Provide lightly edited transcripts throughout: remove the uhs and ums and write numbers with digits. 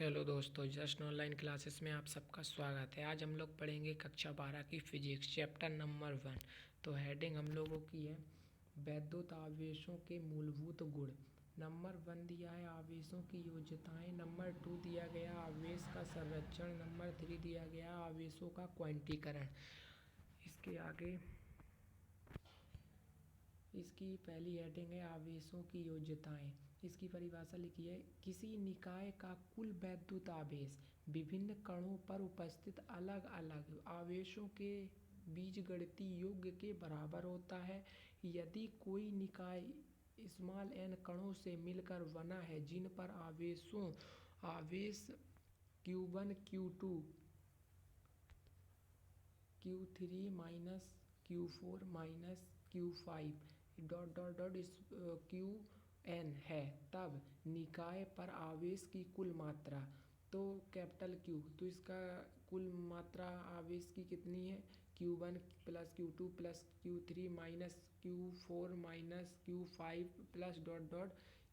Hello दोस्तों, just online classes में आप सबका स्वागत है। आज हम लोग पढ़ेंगे कक्षा 12 की फिजिक्स चैप्टर नंबर 1। तो हेडिंग हम लोगों की है वैद्युत आवेशों के मूलभूत गुण। नंबर 1 दिया है आवेशों की योज्यताएं। नंबर 2 दिया गया आवेश का संरक्षण। नंबर 3 दिया गया आवेशों का क्वांटीकरण। इसके आगे इसकी पहली हेडिंग है आवेशों की योज्यताएं। इसकी परिभाषा लिखी है किसी निकाय का कुल वैद्युत आवेश विभिन्न कणों पर उपस्थित अलग अलग आवेशों के बीजगणितीय योग के बराबर होता है। यदि कोई निकाय n कणों से मिलकर बना है जिन पर आवेश Q1 Q2 Q3 minus Q4 minus Q5 Qn है, तब निकाय पर आवेश की कुल मात्रा तो कैपिटल Q, तो इसका कुल मात्रा आवेश की कितनी है Q1 plus Q2 plus Q3 minus Q4 minus Q5 plus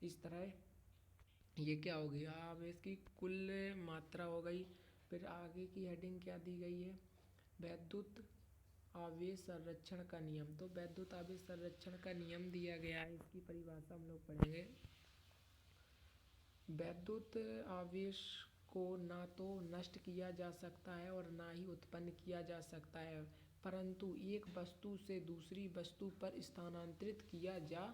इस तरह ये क्या हो गया आवेश की कुल मात्रा हो गई। फिर आगे की हेडिंग क्या दी गई है वैद्युत आवेश संरक्षण का नियम। तो वैद्युत आवेश संरक्षण का नियम दिया गया है, इसकी परिभाषा हम लोग पढ़ेंगे। वैद्युत आवेश को ना तो नष्ट किया जा सकता है और ना ही उत्पन्न किया जा सकता है, परंतु एक वस्तु से दूसरी वस्तु पर स्थानांतरित किया जा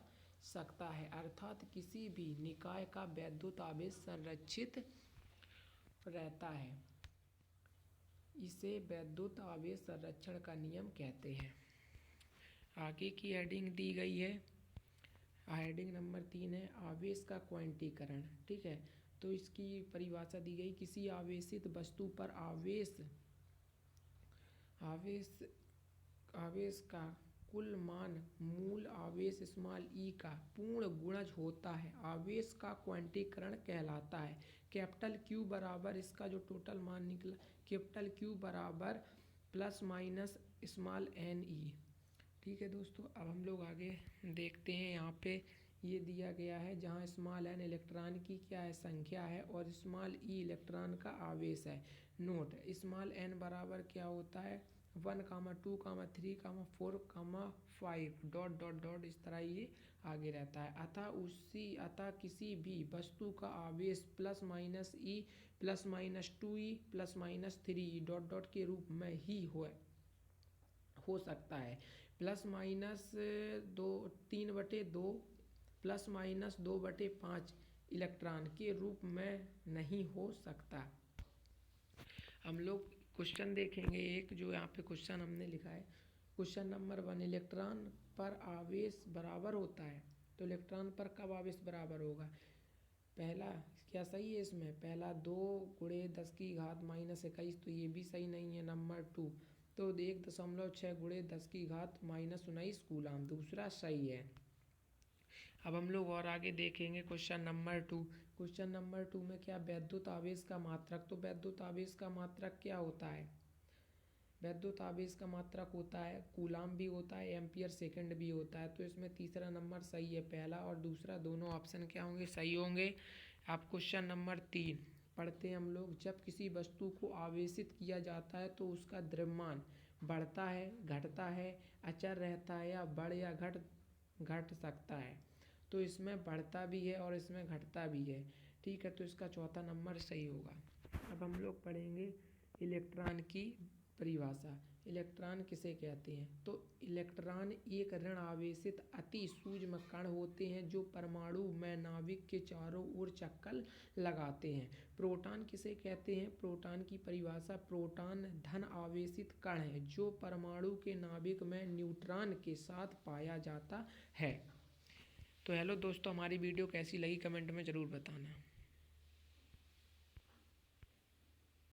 सकता है, अर्थात किसी भी निकाय का वैद्युत आवेश संरक्षित रहता है। इसे वैद्युत आवेश संरक्षण का नियम कहते हैं। आगे की हेडिंग दी गई है, हेडिंग नंबर 3 है आवेश का क्वांटीकरण। ठीक है, तो इसकी परिभाषा दी गई किसी आवेशित वस्तु पर आवेश का कुल मान मूल आवेश e का पूर्ण गुणज होता है, आवेश का क्वांटीकरण कहलाता है। कैपिटल Q बराबर इसका जो टोटल मान निकला कैपिटल Q बराबर प्लस माइनस ne। ठीक है दोस्तों, अब हम लोग आगे देखते हैं। यहाँ पे ये दिया गया है जहाँ n इलेक्ट्रॉन की क्या है संख्या है और e इलेक्ट्रॉन का आवेश है। नोट n बराबर क्या होता है 1, 2, 3, 4, 5 इस तरह ये आगे रहता है। अतः किसी भी वस्तु का आवेश plus minus e plus minus 2e plus minus 3e के रूप में ही हो सकता है। Plus minus 3/2 plus minus 2/5 electron के रूप में नहीं हो सकता। हम लोग क्वेश्चन देखेंगे एक जो यहाँ पे क्वेश्चन हमने लिखा है। क्वेश्चन नंबर 1 इलेक्ट्रॉन पर आवेश बराबर होता है, तो इलेक्ट्रॉन पर कब आवेश बराबर होगा। पहला क्या सही है इसमें, पहला 2 × 10⁻21, तो ये भी सही नहीं है। नंबर 2 तो 1.6 × 10⁻19 कूलाम दूसरा सही है। अब हम लोग और आगे देखेंगे क्वेश्चन नंबर 2। क्वेश्चन नंबर 2 में क्या वैद्युत आवेश का मात्रक, तो वैद्युत आवेश का मात्रक क्या होता है, वैद्युत आवेश का मात्रक होता है कूलाम भी होता है, एम्पियर सेकंड भी होता है। तो इसमें तीसरा नंबर सही है, पहला और दूसरा दोनों ऑप्शन क्या होंगे सही होंगे। अब क्वेश्चन नंबर 3 पढ़ते हैं हम लोग। जब किसी वस्तु को आवेशित किया जाता है तो उसका द्रव्यमान बढ़ता है, घटता है, अचर रहता है या बढ़ या घट सकता है। तो इसमें बढ़ता भी है और इसमें घटता भी है। ठीक है, तो इसका चौथा नंबर सही होगा। अब हम लोग पढ़ेंगे इलेक्ट्रॉन की परिभाषा। इलेक्ट्रॉन किसे कहते हैं, तो इलेक्ट्रॉन एक ऋण आवेशित अति सूक्ष्म कण होते हैं जो परमाणु में नाभिक के चारों ओर चक्कर लगाते हैं। प्रोटॉन किसे कहते हैं, प्रोटॉन की परिभाषा प्रोटॉन धन आवेशित कण है जो परमाणु के नाभिक में न्यूट्रॉन के साथ पाया जाता है। तो हेलो दोस्तों, हमारी वीडियो कैसी लगी कमेंट में ज़रूर बताना।